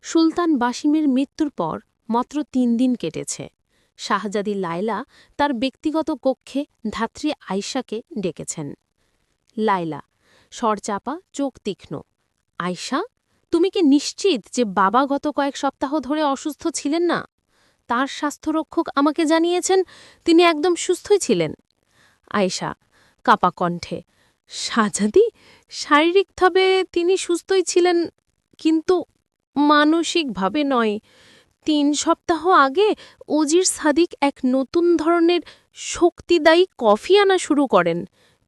সুলতান বাসিমের মৃত্যুর পর মাত্র ৩ দিন কেটেছে। শাহজাদি লায়লা তার ব্যক্তিগত কক্ষে ধাত্রী আয়শাকে ডেকেছেন। লায়লা, স্বরচাপা, চোখ তীক্ষ্ণ। আয়শা, তুমি কি নিশ্চিত যে বাবা গত কয়েক সপ্তাহ ধরে অসুস্থ ছিলেন না? তার স্বাস্থ্যরক্ষক আমাকে জানিয়েছেন তিনি একদম সুস্থই ছিলেন। আয়শা কাপা কণ্ঠে, শাহজাদি, শারীরিকভাবে তিনি সুস্থই ছিলেন, কিন্তু মানসিকভাবে নয়। ৩ সপ্তাহ আগে উজির সাদিক এক নতুন ধরনের শক্তিদায়ী কফি আনা শুরু করেন।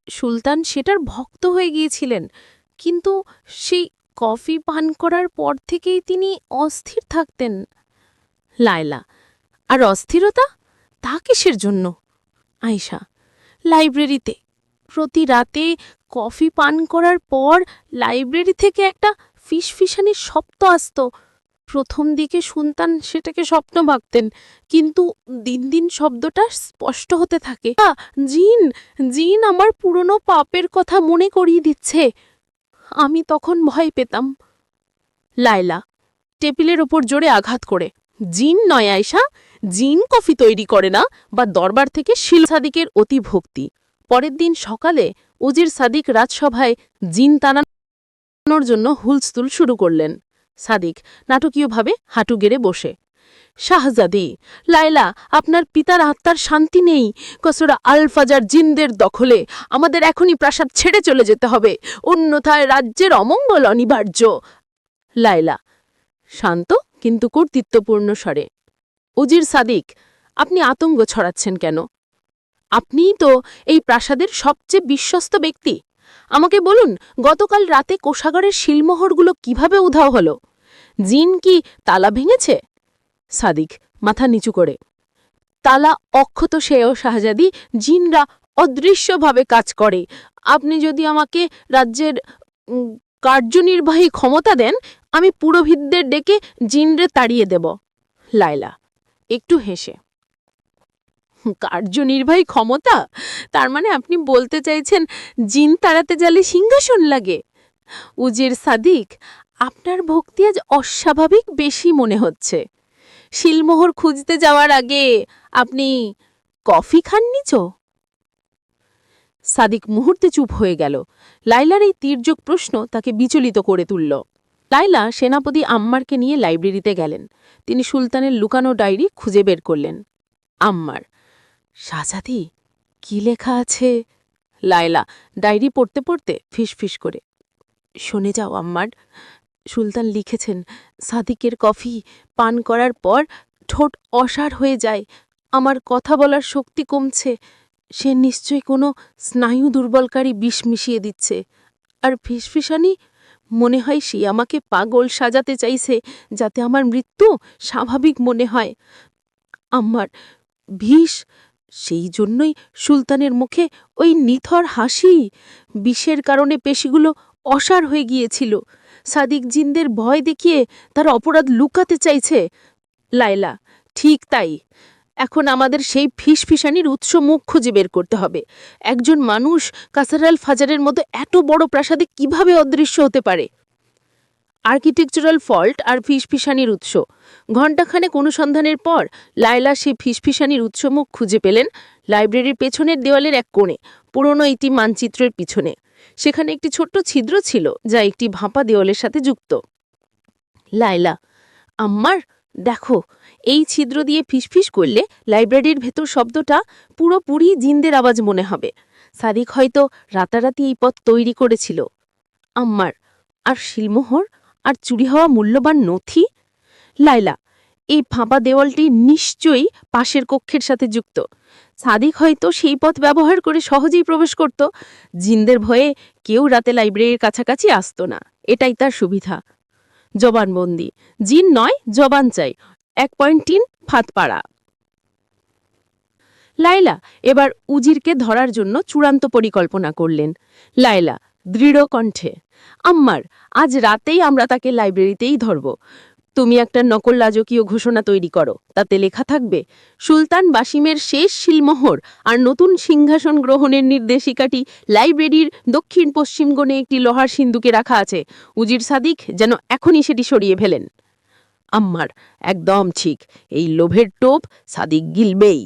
সুলতান সেটার ভক্ত হয়ে গিয়েছিলেন, কিন্তু সেই কফি পান করার পর থেকেই তিনি অস্থির থাকতেন। লায়লা, আর অস্থিরতা? তা কিসের জন্য? আয়শা, লাইব্রেরিতে প্রতি রাতে কফি পান করার পর লাইব্রেরি থেকে একটা ফিসফিসানির শব্দ আসত। প্রথম দিকে শুনতাম সেটাকে স্বপ্ন ভাবতেন, কিন্তু দিন দিন শব্দটা স্পষ্ট হতে থাকে। জিন, জিন আমার পুরনো পাপের কথা মনে করিয়ে দিচ্ছে। আমি তখন ভয় পেতাম। লায়লা টেবিলের ওপর জোরে আঘাত করে, জিন নয় আয়শা, জিন কফি তৈরি করে না, বা দরবার থেকে শিল সাদিকের অতি ভক্তি। পরের দিন সকালে উজির সাদিক রাজসভায় জিন তাড়ানোর জন্য হুলস্থুল শুরু করলেন। সাদিক নাটকীয়ভাবে হাঁটু গেড়ে বসে, শাহজাদি, লায়লা, আপনার পিতার আত্মার শান্তি নেই। কসরা আল ফাজার জিনদের দখলে। আমাদের এখনই প্রাসাদ ছেড়ে চলে যেতে হবে, অন্যথায় রাজ্যের অমঙ্গল অনিবার্য। লায়লা শান্ত কিন্তু কর্তৃত্বপূর্ণ স্বরে, উজির সাদিক, আপনি আতঙ্ক ছড়াচ্ছেন কেন? আপনিই তো এই প্রাসাদের সবচেয়ে বিশ্বস্ত ব্যক্তি। আমাকে বলুন, গতকাল রাতে কোষাগারের শিলমোহরগুলো কিভাবে উধাও হল? জিন কি তালা ভেঙেছে? সাদিক মাথা নিচু করে, তালা অক্ষত সেও শাহজাদি, জিনরা অদৃশ্যভাবে কাজ করে। আপনি যদি আমাকে রাজ্যের কার্যনির্বাহী ক্ষমতা দেন, আমি পুরোহিতদের ডেকে জিনরে তাড়িয়ে দেব। লায়লা একটু হেসে, কার্যনির্বাহী ক্ষমতা? তার মানে আপনি বলতে চাইছেন জিন তাড়াতে গেলে সিংহাসন লাগে? উজির সাদিক, আপনার ভক্তি আজ অস্বাভাবিক বেশি মনে হচ্ছে। শিলমোহর খুঁজতে যাওয়ার আগে আপনি কফি খাননি চো? সাদিক মুহূর্তে চুপ হয়ে গেল। লায়লার এই তীর্যক প্রশ্ন তাকে বিচলিত করে তুলল। লায়লা সেনাপতি আম্মারকে নিয়ে লাইব্রেরিতে গেলেন। তিনি সুলতানের লুকানো ডায়েরি খুঁজে বের করলেন। আম্মার, শাহজাদি, কি লেখা আছে? লায়লা ডায়েরি পড়তে পড়তে ফিসফিস করে, শুনে যাও আম্মার। সুলতান লিখেছেন, সাদিকের কফি পান করার পর ঠোঁট অসাড় হয়ে যায়, আমার কথা বলার শক্তি কমছে। সে নিশ্চয়ই কোনো স্নায়ু দুর্বলকারী বিষ মিশিয়ে দিচ্ছে। আর ফিসফিসানি, মনে হয় সে আমাকে পাগল সাজাতে চাইছে, যাতে আমার মৃত্যু স্বাভাবিক মনে হয়। আমার বিষ, সেই জন্যই সুলতানের মুখে ওই নিথর হাসি। বিষের কারণে পেশিগুলো অসাড় হয়ে গিয়েছিল। সাদিক জিনদের ভয় দেখিয়ে তার অপরাধ লুকাতে চাইছে। লায়লা ঠিক তাই। এখন আমাদের সেই ফিসফিসানির উৎস মুখ খুঁজে বের করতে হবে। একজন মানুষ কাসারাল ফাজারের মতো এত বড় প্রাসাদে কিভাবে অদৃশ্য হতে পারে? আর্কিটেকচারাল ফল্ট আর ফিসফিসানির উৎস। ঘণ্টাখানেক অনুসন্ধানের পর লায়লা সেই ফিসফিসানির উৎসমুখ খুঁজে পেলেন লাইব্রেরির পেছনের দেওয়ালের এক কোণে, পুরনো একটি মানচিত্রের পিছনে। সেখানে একটি ছোট্ট ছিদ্র ছিল, যা একটি ভাঁপা দেওয়ালের সাথে যুক্ত। লায়লা, আম্মার, দেখো, এই ছিদ্র দিয়ে ফিসফিস করলে লাইব্রেরির ভেতর শব্দটা পুরোপুরি জিনদের আওয়াজ মনে হবে। সাদিক হয়তো রাতারাতি এই পথ তৈরি করেছিল। আম্মার, আর শিলমোহর আর চুরি হওয়া মূল্যবান নথি? লায়লা, এই ফাঁপা দেওয়ালটি নিশ্চয়ই পাশের কক্ষের সাথে যুক্ত। সাদিক হয়তো সেই পথ ব্যবহার করে সহজেই প্রবেশ করত। জিনদের ভয়ে কেউ রাতে লাইব্রেরির কাছাকাছি আসত না, এটাই তার সুবিধা। জবানবন্দি, জিন নয়, জবান চাই। 1.3 ফাতপাড়া। লায়লা এবার উজিরকে ধরার জন্য চূড়ান্ত পরিকল্পনা করলেন। লায়লা দৃঢ় কণ্ঠে, আম্মার, আজ রাতেই আমরা তাকে লাইব্রেরিতেই ধরব। তুমি একটা নকল রাজকীয় ঘোষণা তৈরি করো, তাতে লেখা থাকবে, সুলতান বাসিমের শেষ শিলমোহর আর নতুন সিংহাসন গ্রহণের নির্দেশিকাটি লাইব্রেরির দক্ষিণ পশ্চিম কোণে একটি লোহার সিন্দুকে রাখা আছে। উজির সাদিক যেন এখনই সেটি সরিয়ে ফেলেন। আম্মার একদম ঠিক, এই লোভের টোপ সাদিক গিলবেই।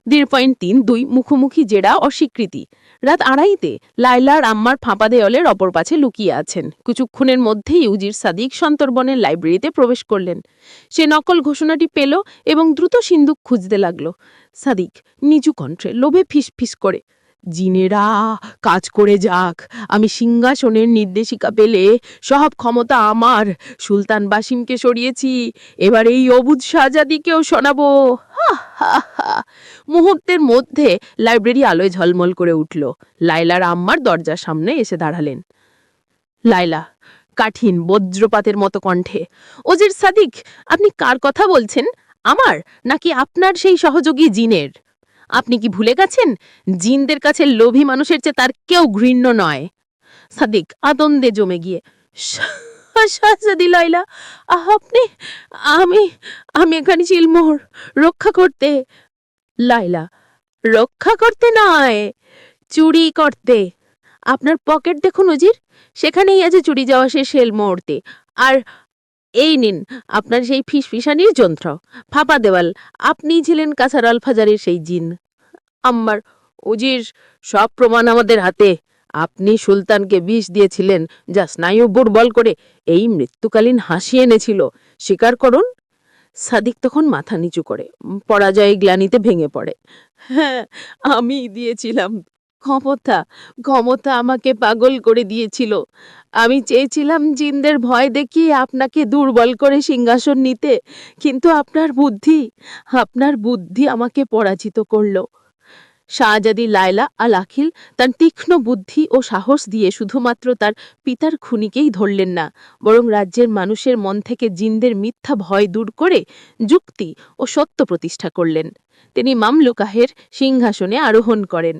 0.32 মুখোমুখি জেরা অস্বীকৃতি। রাত 2:30-তে লায়লার আম্মার ফাঁপা দেওয়ালের অপর পাশে লুকিয়ে আছেন। কিছুক্ষণের মধ্যেই উজির সাদিক সন্তর্বনের লাইব্রেরিতে প্রবেশ করলেন। সে নকল ঘোষণাটি পেল এবং দ্রুত সিন্দুক খুঁজতে লাগল। সাদিক নিচু কণ্ঠে লোভে ফিসফিস করে, জিনেরা কাজ করে যাক, আমি সিংহাসনের নির্দেশিকা পেলে সব ক্ষমতা আমার। সুলতান বাসিমকে সরিয়েছি, এবার এই অবুঝ শাহজাদিকেও শোনাবো। হা হা হা। মুহূর্তের মধ্যে লাইব্রেরি আলোয় ঝলমল করে উঠল। লায়লার আম্মার দরজার সামনে এসে দাঁড়ালেন। লায়লা কাঠিন বজ্রপাতের মতো কণ্ঠে, ওজির সাদিক, আপনি কার কথা বলছেন? আমার নাকি আপনার সেই সহযোগী জিনের? আপনি কি ভুলে গেছেন, জিনদের কাছে লোভী মানুষের চেয়ে তার কেউ ঘৃণ্য নয়। সাদিক আনন্দে জমে গিয়ে, শাহজাদি লায়লা, আপনি, আমি আমি এখানে চিলমোহর রক্ষা করতে। লায়লা, রক্ষা করতে নয়, চুরি করতে। আপনার পকেট দেখুন উজির, সেখানেই আছে চুরি যাওয়া সে শেল মুহূর্তে। আর এই নিন আপনার সেই ফিসফিসানির যন্ত্র, ফাঁপা দেওয়াল, আপনিই ছিলেন কাছার আলফাজারের সেই জিন। আম্মার, উজির, সব প্রমাণ আমাদের হাতে। আপনি সুলতানকে বিষ দিয়েছিলেন, যা স্নায়ু দুর্বল করে এই মৃত্যুকালীন হাসি এনেছিল। স্বীকার করুন। সাদিক তখন মাথা নিচু করে পরাজয় গ্লানিতে ভেঙে পড়ে। হ্যাঁ, আমি দিয়েছিলাম। ক্ষমতা ক্ষমতা আমাকে পাগল করে দিয়েছিল। আমি চেয়েছিলাম জিনদের ভয় দেখিয়ে আপনাকে দুর্বল করে সিংহাসন নিতে, কিন্তু আপনার বুদ্ধি আমাকে পরাজিত করল। শাহজাদি লায়লা আল আখিল তার তীক্ষ্ণ বুদ্ধি ও সাহস দিয়ে শুধুমাত্র তার পিতার খুনিকেই ধরলেন না, বরং রাজ্যের মানুষের মন থেকে জিনদের মিথ্যা ভয় দূর করে যুক্তি ও সত্য প্রতিষ্ঠা করলেন। তিনি মামলুকাহের সিংহাসনে আরোহণ করেন।